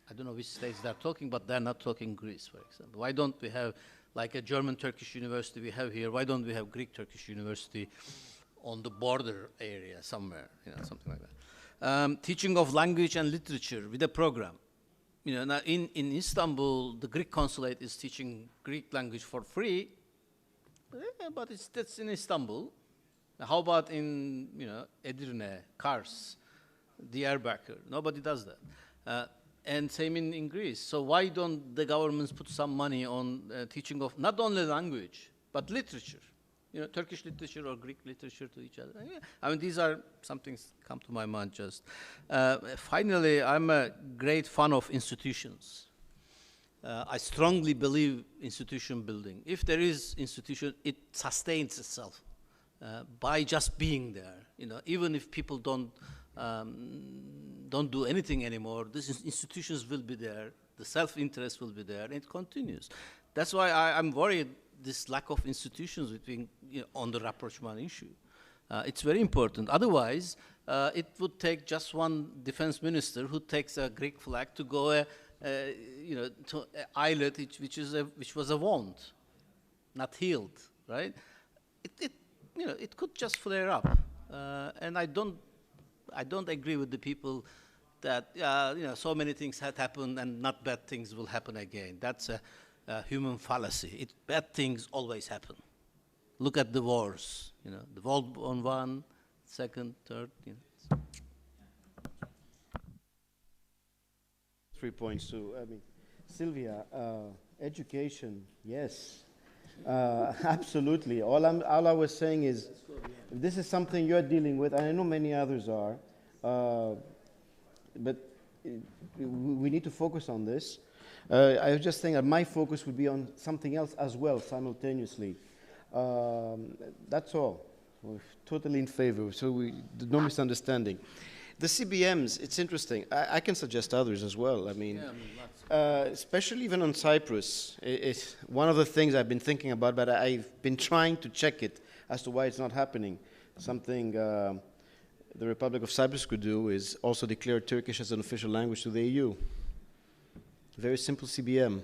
I don't know which states they're talking, but they're not talking Greece, for example. Why don't we have, like a German-Turkish university we have here, why don't we have Greek-Turkish university on the border area somewhere, something like that. Teaching of language and literature with a program. Now in Istanbul, the Greek consulate is teaching Greek language for free, but that's in Istanbul. How about in, Edirne, Kars, Diyarbakir? Nobody does that. And same in Greece. So why don't the governments put some money on teaching of not only language, but literature? Turkish literature or Greek literature to each other. I mean, these are some things come to my mind just. Finally, I'm a great fan of institutions. I strongly believe institution building. If there is institution, it sustains itself by just being there. Even if people don't do anything anymore, these institutions will be there. The self-interest will be there, and it continues. That's why I'm worried this lack of institutions on the rapprochement issue. It's very important. Otherwise, it would take just one defense minister who takes a Greek flag to go, to an islet which was a wound, not healed, right? It could just flare up, and I don't agree with the people that so many things had happened and not bad things will happen again. That's a human fallacy. Bad things always happen. Look at the wars. The World War I, second, third. 3 points too. I mean, Sylvia, education, yes. Absolutely. All I was saying is, if this is something you're dealing with, and I know many others are, but we need to focus on this. I was just saying that my focus would be on something else as well, simultaneously. That's all. We're totally in favor, so no misunderstanding. The CBMs, it's interesting. I can suggest others as well. I mean, especially even on Cyprus, it's one of the things I've been thinking about, but I've been trying to check it as to why it's not happening. Something the Republic of Cyprus could do is also declare Turkish as an official language to the EU. Very simple CBM.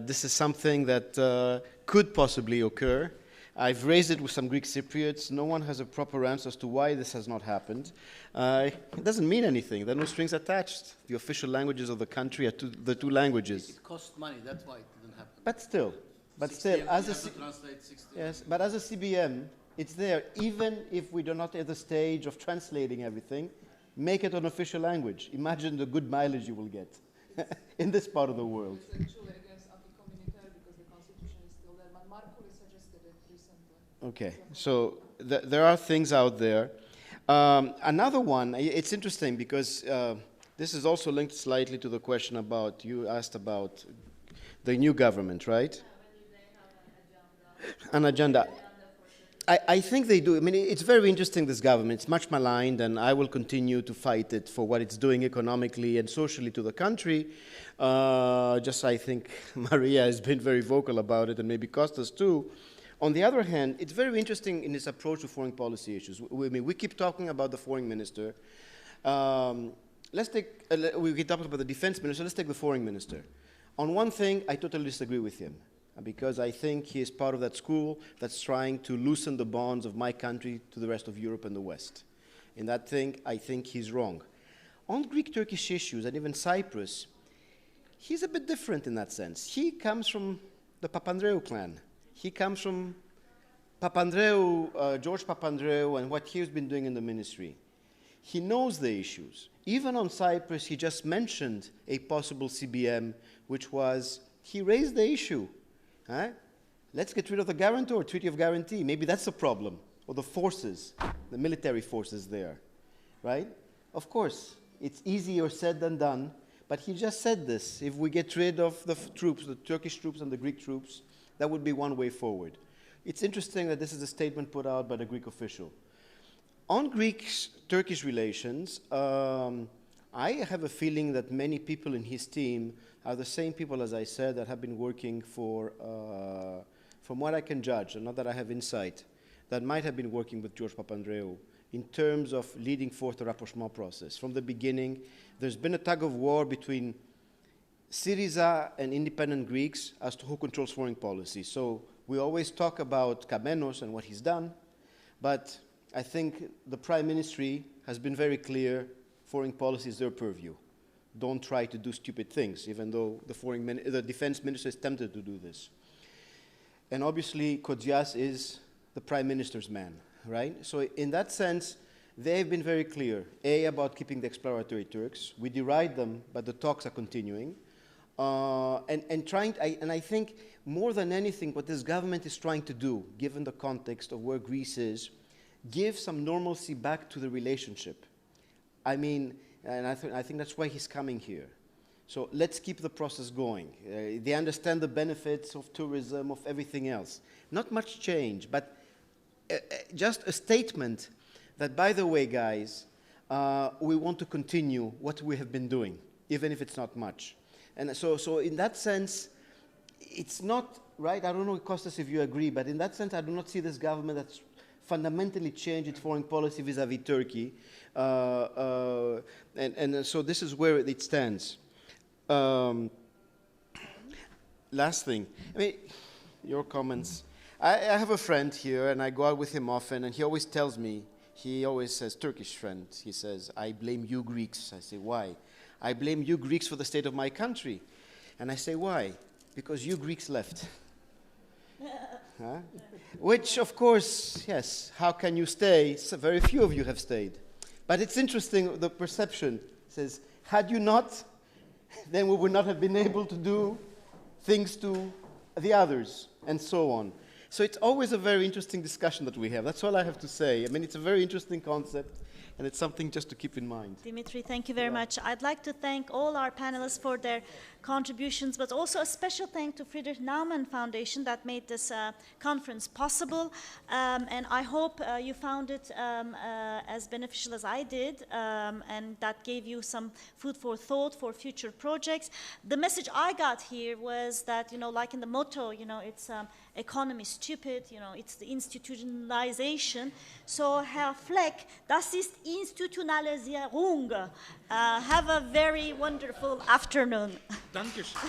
This is something that could possibly occur. I've raised it with some Greek Cypriots. No one has a proper answer as to why this has not happened. It doesn't mean anything. There are no strings attached. The official languages of the country are the two languages. It costs money. That's why it didn't happen. But still, as a CBM, it's there. Even if we do not at the stage of translating everything, make it an official language. Imagine the good mileage you will get in this part of the world. It's actually against anti-communitaire because the constitution is still there. But Markuli suggested it recently. Okay, so there are things out there. Another one, it's interesting because this is also linked slightly to the question about, you asked about the new government, right? An agenda. I think they do. I mean, it's very interesting, this government. It's much maligned, and I will continue to fight it for what it's doing economically and socially to the country. I think Maria has been very vocal about it, and maybe Kostas too. On the other hand, it's very interesting in its approach to foreign policy issues. We keep talking about the foreign minister. We keep talking about the defense minister. Let's take the foreign minister. On one thing, I totally disagree with him, because I think he is part of that school that's trying to loosen the bonds of my country to the rest of Europe and the West. In that thing, I think he's wrong. On Greek-Turkish issues, and even Cyprus, he's a bit different in that sense. He comes from the Papandreou clan. He comes from George Papandreou, and what he's been doing in the ministry. He knows the issues. Even on Cyprus, he just mentioned a possible CBM, which was, he raised the issue. Let's get rid of the guarantor, Treaty of Guarantee. Maybe that's the problem. Or the forces, the military forces there, right? Of course, it's easier said than done, but he just said this. If we get rid of the troops, the Turkish troops and the Greek troops, that would be one way forward. It's interesting that this is a statement put out by the Greek official. On Greek-Turkish relations, I have a feeling that many people in his team are the same people, as I said, that have been working for, from what I can judge, and not that I have insight, that might have been working with George Papandreou in terms of leading forth the rapprochement process. From the beginning, there's been a tug of war between Syriza and independent Greeks as to who controls foreign policy. So we always talk about Kamenos and what he's done, but I think the Prime Ministry has been very clear, foreign policy is their purview. Don't try to do stupid things, even though the defense minister is tempted to do this. And obviously, Kodias is the Prime Minister's man, right? So in that sense, they've been very clear, A, about keeping the exploratory Turks. We deride them, but the talks are continuing. And I think more than anything, what this government is trying to do, given the context of where Greece is, give some normalcy back to the relationship. I mean, and I think that's why he's coming here. So let's keep the process going. They understand the benefits of tourism, of everything else. Not much change, but just a statement that, by the way, guys, we want to continue what we have been doing, even if it's not much. And so in that sense, it's not, right? I don't know, Kostas, if you agree, but in that sense, I do not see this government that's fundamentally changed its foreign policy vis-à-vis Turkey. And so this is where it stands. Last thing, I mean, your comments. I have a friend here, and I go out with him often, and he always tells me, he always says, Turkish friend, he says, I blame you Greeks. I say, why? I blame you Greeks for the state of my country. And I say, why? Because you Greeks left. Huh? Which, of course, yes, how can you stay? So very few of you have stayed. But it's interesting, the perception says, had you not, then we would not have been able to do things to the others, and so on. So it's always a very interesting discussion that we have. That's all I have to say. I mean, it's a very interesting concept, and it's something just to keep in mind. Dimitri, thank you very much. I'd like to thank all our panelists for their contributions, but also a special thank to Friedrich Naumann Foundation that made this conference possible. And I hope you found it as beneficial as I did, and that gave you some food for thought for future projects. The message I got here was that, like in the motto, it's economy stupid, it's the institutionalization. So, Herr Fleck, das ist Institutionalisierung. Have a very wonderful afternoon. Dankeschön.